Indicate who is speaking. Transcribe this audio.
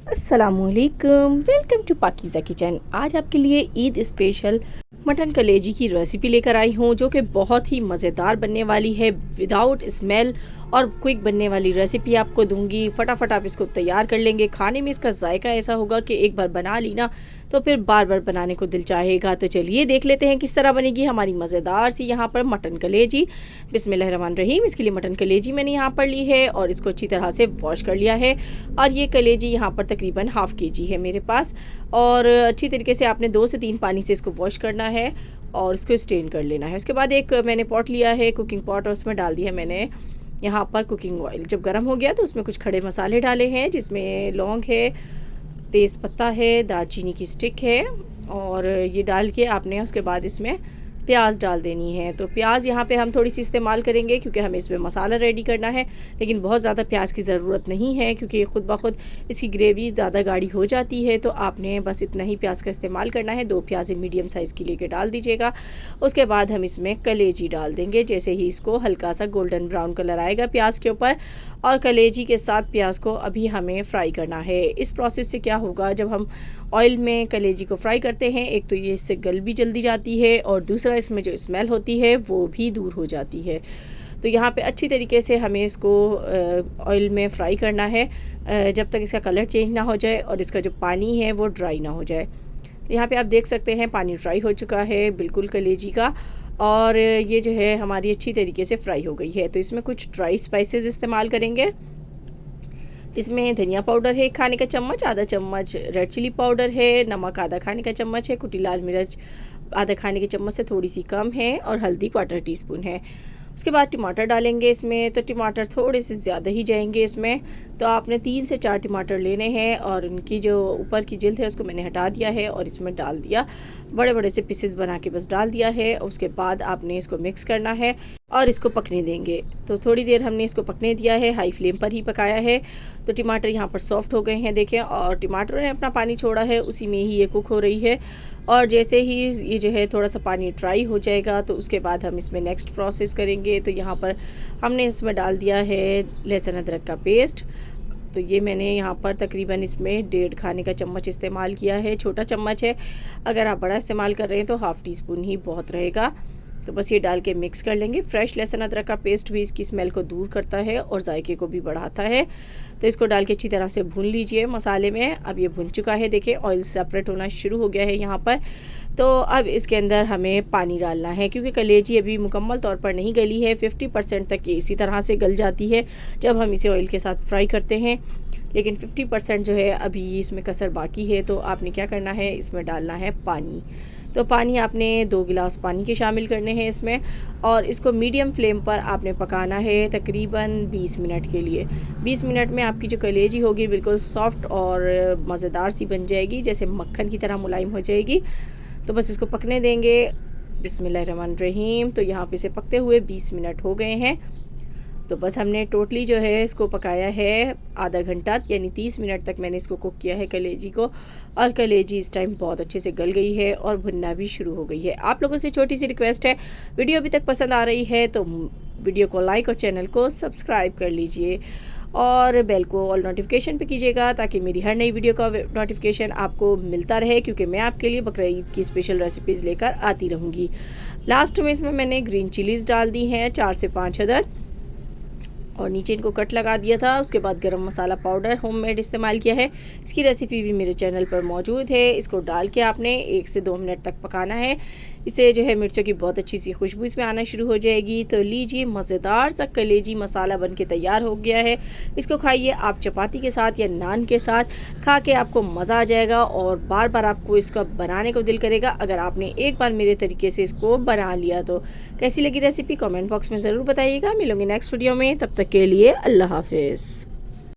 Speaker 1: अस्सलामुअलैकुम, welcome to Pakeezah kitchen. आज आपके लिए ईद स्पेशल मटन कलेजी की रेसिपी लेकर आई हूँ, जो कि बहुत ही मज़ेदार बनने वाली है। विदाउट स्मेल और क्विक बनने वाली रेसिपी आपको दूंगी। फटाफट आप इसको तैयार कर लेंगे। खाने में इसका जायका ऐसा होगा कि एक बार बना ली ना तो फिर बार बार बनाने को दिल चाहेगा। तो चलिए देख लेते हैं किस तरह बनेगी हमारी मज़ेदार सी यहाँ पर मटन कलेजी। बिस्मिल्लाहिर्रहमानिर्रहीम। इसके लिए मटन कलेजी मैंने यहाँ पर ली है और इसको अच्छी तरह से वॉश कर लिया है। और ये कलेजी यहाँ पर तकरीबन हाफ़ केजी है मेरे पास। और अच्छी तरीके से आपने 2 से 3 पानी से इसको वॉश करना है और इसको स्टेन कर लेना है। उसके बाद एक मैंने पॉट लिया है, कुकिंग पॉट, और उसमें डाल दिया मैंने यहाँ पर कुकिंग ऑयल। जब गर्म हो गया तो उसमें कुछ खड़े मसाले डाले हैं, जिसमें लौंग है, तेज़पत्ता है, दालचीनी की स्टिक है, और ये डाल के आपने उसके बाद इसमें प्याज डाल देनी है। तो प्याज यहाँ पे हम थोड़ी सी इस्तेमाल करेंगे क्योंकि हमें इसमें मसाला रेडी करना है, लेकिन बहुत ज़्यादा प्याज की ज़रूरत नहीं है क्योंकि ख़ुद ब खुद इसकी ग्रेवी ज़्यादा गाढ़ी हो जाती है। तो आपने बस इतना ही प्याज का इस्तेमाल करना है। 2 प्याज मीडियम साइज़ की लेके डाल दीजिएगा। उसके बाद हम इसमें कलेजी डाल देंगे। जैसे ही इसको हल्का सा गोल्डन ब्राउन कलर आएगा प्याज के ऊपर, और कलेजी के साथ प्याज को अभी हमें फ्राई करना है। इस प्रोसेस से क्या होगा, जब हम ऑयल में कलेजी को फ्राई करते हैं, एक तो ये इससे गल भी जल्दी जाती है और दूसरा इसमें जो स्मेल होती है वो भी दूर हो जाती है। तो यहाँ पे अच्छी तरीके से हमें इसको ऑयल में फ्राई करना है जब तक इसका कलर चेंज ना हो जाए और इसका जो पानी है वो ड्राई ना हो जाए। तो यहाँ पे आप देख सकते हैं पानी ड्राई हो चुका है बिल्कुल कलेजी का, और ये जो है हमारी अच्छी तरीके से फ्राई हो गई है। तो इसमें कुछ ड्राई स्पाइसेस इस्तेमाल करेंगे। इसमें धनिया पाउडर है 1 खाने का चम्मच, आधा चम्मच रेड चिली पाउडर है, नमक आधा खाने का चम्मच है, कुटी लाल मिर्च आधा खाने के चम्मच से थोड़ी सी कम है, और हल्दी 1/4 टीस्पून है। उसके बाद टमाटर डालेंगे इसमें। तो टमाटर थोड़े से ज़्यादा ही जाएंगे इसमें। तो आपने 3 से 4 टमाटर लेने हैं, और उनकी जो ऊपर की जिल्द है उसको मैंने हटा दिया है और इसमें डाल दिया। बड़े बड़े से पीसेस बना के बस डाल दिया है। उसके बाद आपने इसको मिक्स करना है और इसको पकने देंगे। तो थोड़ी देर हमने इसको पकने दिया है, हाई फ्लेम पर ही पकाया है। तो टमाटर यहाँ पर सॉफ्ट हो गए हैं देखें, और टमाटर ने अपना पानी छोड़ा है, उसी में ही ये कुक हो रही है। और जैसे ही ये जो है थोड़ा सा पानी ड्राई हो जाएगा तो उसके बाद हम इसमें नेक्स्ट प्रोसेस करेंगे। तो यहाँ पर हमने इसमें डाल दिया है लहसुन अदरक का पेस्ट। तो ये मैंने यहाँ पर तकरीबन इसमें 1.5 खाने का चम्मच इस्तेमाल किया है, छोटा चम्मच है। अगर आप बड़ा इस्तेमाल कर रहे हैं तो हाफ़ टीस्पून ही बहुत रहेगा। तो बस ये डाल के मिक्स कर लेंगे। फ्रेश लहसुन अदरक का पेस्ट भी इसकी स्मेल को दूर करता है और जायके को भी बढ़ाता है। तो इसको डाल के अच्छी तरह से भून लीजिए मसाले में। अब ये भुन चुका है, देखिए ऑयल सेपरेट होना शुरू हो गया है यहाँ पर। तो अब इसके अंदर हमें पानी डालना है क्योंकि कलेजी अभी मुकम्मल तौर पर नहीं गली है। 50% तक ये इसी तरह से गल जाती है जब हम इसे ऑयल के साथ फ्राई करते हैं, लेकिन 50% जो है अभी इसमें कसर बाकी है। तो आपने क्या करना है, इसमें डालना है पानी। तो पानी आपने 2 गिलास पानी के शामिल करने हैं इसमें, और इसको मीडियम फ्लेम पर आपने पकाना है तकरीबन 20 मिनट के लिए। 20 मिनट में आपकी जो कलेजी होगी बिल्कुल सॉफ्ट और मज़ेदार सी बन जाएगी, जैसे मक्खन की तरह मुलायम हो जाएगी। तो बस इसको पकने देंगे। बिस्मिल्लाहिर्रहमानिर्रहीम। तो यहाँ पे इसे पकते हुए 20 मिनट हो गए हैं। तो बस हमने टोटली जो है इसको पकाया है आधा घंटा, यानी 30 मिनट तक मैंने इसको कुक किया है कलेजी को। और कलेजी इस टाइम बहुत अच्छे से गल गई है और भुनना भी शुरू हो गई है। आप लोगों से छोटी सी रिक्वेस्ट है, वीडियो अभी तक पसंद आ रही है तो वीडियो को लाइक और चैनल को सब्सक्राइब कर लीजिए, और बेल को ऑल नोटिफिकेशन पे कीजिएगा ताकि मेरी हर नई वीडियो का नोटिफिकेशन आपको मिलता रहे, क्योंकि मैं आपके लिए बकरा ईद की स्पेशल रेसिपीज़ लेकर आती रहूँगी। लास्ट में इसमें मैंने ग्रीन चिलीज़ डाल दी हैं 4 से 5 अदद, और नीचे इनको कट लगा दिया था। उसके बाद गरम मसाला पाउडर होममेड इस्तेमाल किया है। इसकी रेसिपी भी मेरे चैनल पर मौजूद है। इसको डाल के आपने 1 से 2 मिनट तक पकाना है। इससे जो है मिर्चों की बहुत अच्छी सी खुशबू इसमें आना शुरू हो जाएगी। तो लीजिए, मज़ेदार सा कलेजी मसाला बन के तैयार हो गया है। इसको खाइए आप चपाती के साथ या नान के साथ, खा के आपको मज़ा आ जाएगा और बार बार आपको इसका बनाने को दिल करेगा अगर आपने एक बार मेरे तरीके से इसको बना लिया तो। कैसी लगी रेसिपी कमेंट बॉक्स में ज़रूर बताइएगा। मिलूंगी नेक्स्ट वीडियो में, तब तक के लिए अल्लाह हाफिज़।